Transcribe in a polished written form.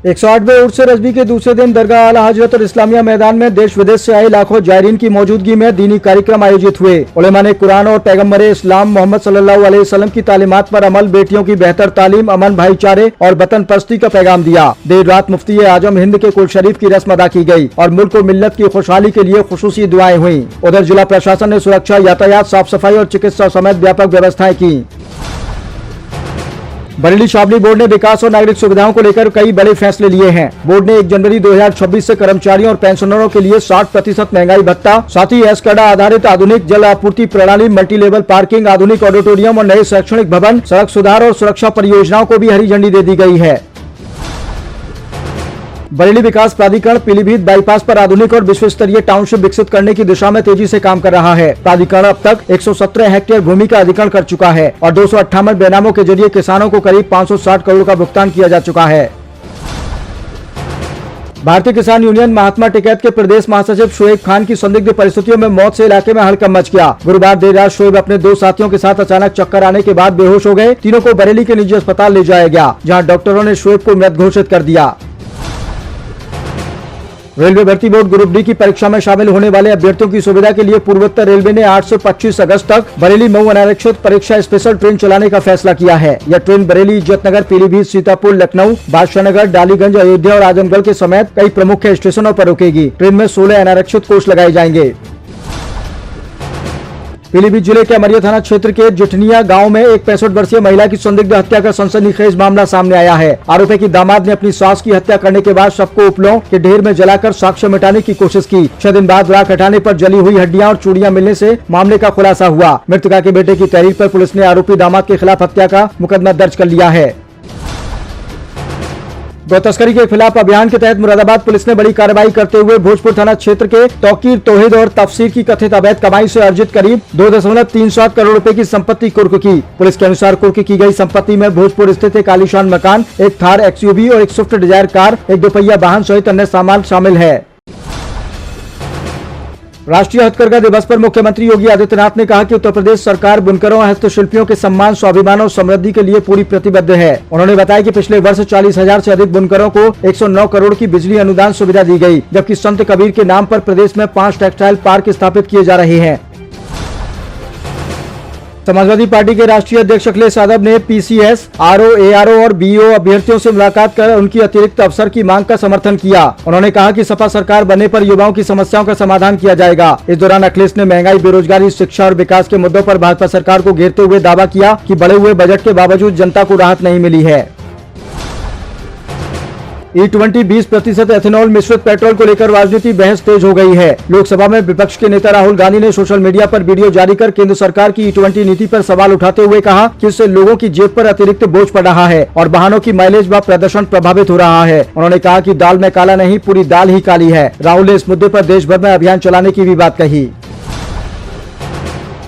108वें उर्स रजबी के दूसरे दिन दरगाह आला हजरत और इस्लामिया मैदान में देश विदेश से आए लाखों जायरीन की मौजूदगी में दीनी कार्यक्रम आयोजित हुए। उलेमा ने कुरान और पैगम्बर इस्लाम मोहम्मद सल्लल्लाहु अलैहि वसल्लम की तालीमात पर अमल, बेटियों की बेहतर तालीम, अमन, भाईचारे और वतन परस्ती का पैगाम दिया। देर रात मुफ्ती आजम हिंद के कुल शरीफ की रस्म अदा की गयी और मुल्क और मिल्लत की खुशहाली के लिए खुसूसी दुआएं हुई। उधर जिला प्रशासन ने सुरक्षा, यातायात, साफ सफाई और चिकित्सा समेत व्यापक व्यवस्थाएं की। बरेली शाबली बोर्ड ने विकास और नागरिक सुविधाओं को लेकर कई बड़े फैसले लिए हैं। बोर्ड ने 1 जनवरी 2026 से कर्मचारियों और पेंशनरों के लिए 60% महंगाई भत्ता, साथ ही एस्काडा आधारित आधुनिक जल आपूर्ति प्रणाली, मल्टी लेवल पार्किंग, आधुनिक ऑडिटोरियम और नए शैक्षणिक भवन, सड़क सुधार और सुरक्षा परियोजनाओं को भी हरी झंडी दे दी गई है। बरेली विकास प्राधिकरण पीलीभीत बाईपास पर आधुनिक और विश्व स्तरीय टाउनशिप विकसित करने की दिशा में तेजी से काम कर रहा है। प्राधिकरण अब तक 117 हेक्टेयर भूमि का अधिग्रहण कर चुका है और 258 बेनामों के जरिए किसानों को करीब 560 करोड़ का भुगतान किया जा चुका है। भारतीय किसान यूनियन महात्मा टिकैत के प्रदेश महासचिव शोएब खान की संदिग्ध परिस्थितियों में मौत से इलाके में हड़कंप मच गया। गुरुवार देर रात शोएब अपने 2 साथियों के साथ अचानक चक्कर आने के बाद बेहोश हो गए। तीनों को बरेली के निजी अस्पताल ले जाया गया, जहां डॉक्टरों ने शोएब को मृत घोषित कर दिया। रेलवे भर्ती बोर्ड ग्रुप डी की परीक्षा में शामिल होने वाले अभ्यर्थियों की सुविधा के लिए पूर्वोत्तर रेलवे ने 8 से 25 अगस्त तक बरेली मऊ अनारक्षित परीक्षा स्पेशल ट्रेन चलाने का फैसला किया है। यह ट्रेन बरेली, इज्जतनगर, पीलीभीत, सीतापुर, लखनऊ, बादशाहनगर, डालीगंज, अयोध्या और आजमगढ़ के समेत कई प्रमुख स्टेशनों पर रुकेगी। ट्रेन में 16 अनारक्षित कोच लगाए जाएंगे। पीलीभीत जिले के अमरिया थाना क्षेत्र के जिठनिया गांव में एक 65 वर्षीय महिला की संदिग्ध हत्या का सनसनीखेज मामला सामने आया है। आरोपी की दामाद ने अपनी सास की हत्या करने के बाद शव को उपलों के ढेर में जलाकर साक्ष्य मिटाने की कोशिश की। 6 दिन बाद राख हटाने पर जली हुई हड्डियां और चूड़ियां मिलने से मामले का खुलासा हुआ। मृतका के बेटे की तहरीर पर पुलिस ने आरोपी दामाद के खिलाफ हत्या का मुकदमा दर्ज कर लिया है। गौ तस्करी के खिलाफ अभियान के तहत मुरादाबाद पुलिस ने बड़ी कार्रवाई करते हुए भोजपुर थाना क्षेत्र के तौकीर, तौहीद और तफसीर की कथित अवैध कमाई से अर्जित करीब 2.37 करोड़ रुपए की संपत्ति कुर्क की। पुलिस के अनुसार कुर्क की गई संपत्ति में भोजपुर स्थित एक आलीशान मकान, एक थार एक्सयूवी और एक स्विफ्ट डिजायर कार, एक दोपहिया वाहन सहित अन्य सामान शामिल है। राष्ट्रीय हथकरघा दिवस पर मुख्यमंत्री योगी आदित्यनाथ ने कहा कि उत्तर प्रदेश सरकार बुनकरों और हस्तशिल्पियों के सम्मान, स्वाभिमान और समृद्धि के लिए पूरी प्रतिबद्ध है। उन्होंने बताया कि पिछले वर्ष 40,000 से अधिक बुनकरों को 109 करोड़ की बिजली अनुदान सुविधा दी गई, जबकि संत कबीर के नाम पर प्रदेश में 5 टेक्सटाइल पार्क स्थापित किए जा रहे हैं। समाजवादी पार्टी के राष्ट्रीय अध्यक्ष अखिलेश यादव ने पीसीएस, आरओ, एआरओ और बीओ अभ्यर्थियों से मुलाकात कर उनकी अतिरिक्त अवसर की मांग का समर्थन किया। उन्होंने कहा कि सपा सरकार बनने पर युवाओं की समस्याओं का समाधान किया जाएगा। इस दौरान अखिलेश ने महंगाई, बेरोजगारी, शिक्षा और विकास के मुद्दों पर भाजपा सरकार को घेरते हुए दावा किया कि बढ़े हुए बजट के बावजूद जनता को राहत नहीं मिली है। E20 20% एथेनॉल मिश्रित पेट्रोल को लेकर राजनीति बहस तेज हो गई है। लोकसभा में विपक्ष के नेता राहुल गांधी ने सोशल मीडिया पर वीडियो जारी कर केंद्र सरकार की E20 नीति पर सवाल उठाते हुए कहा कि इससे लोगों की जेब पर अतिरिक्त बोझ पड़ रहा है और वाहनों की माइलेज व प्रदर्शन प्रभावित हो रहा है। उन्होंने कहा कि दाल में काला नहीं, पूरी दाल ही काली है। राहुल ने इस मुद्दे पर देश भर में अभियान चलाने की भी बात कही।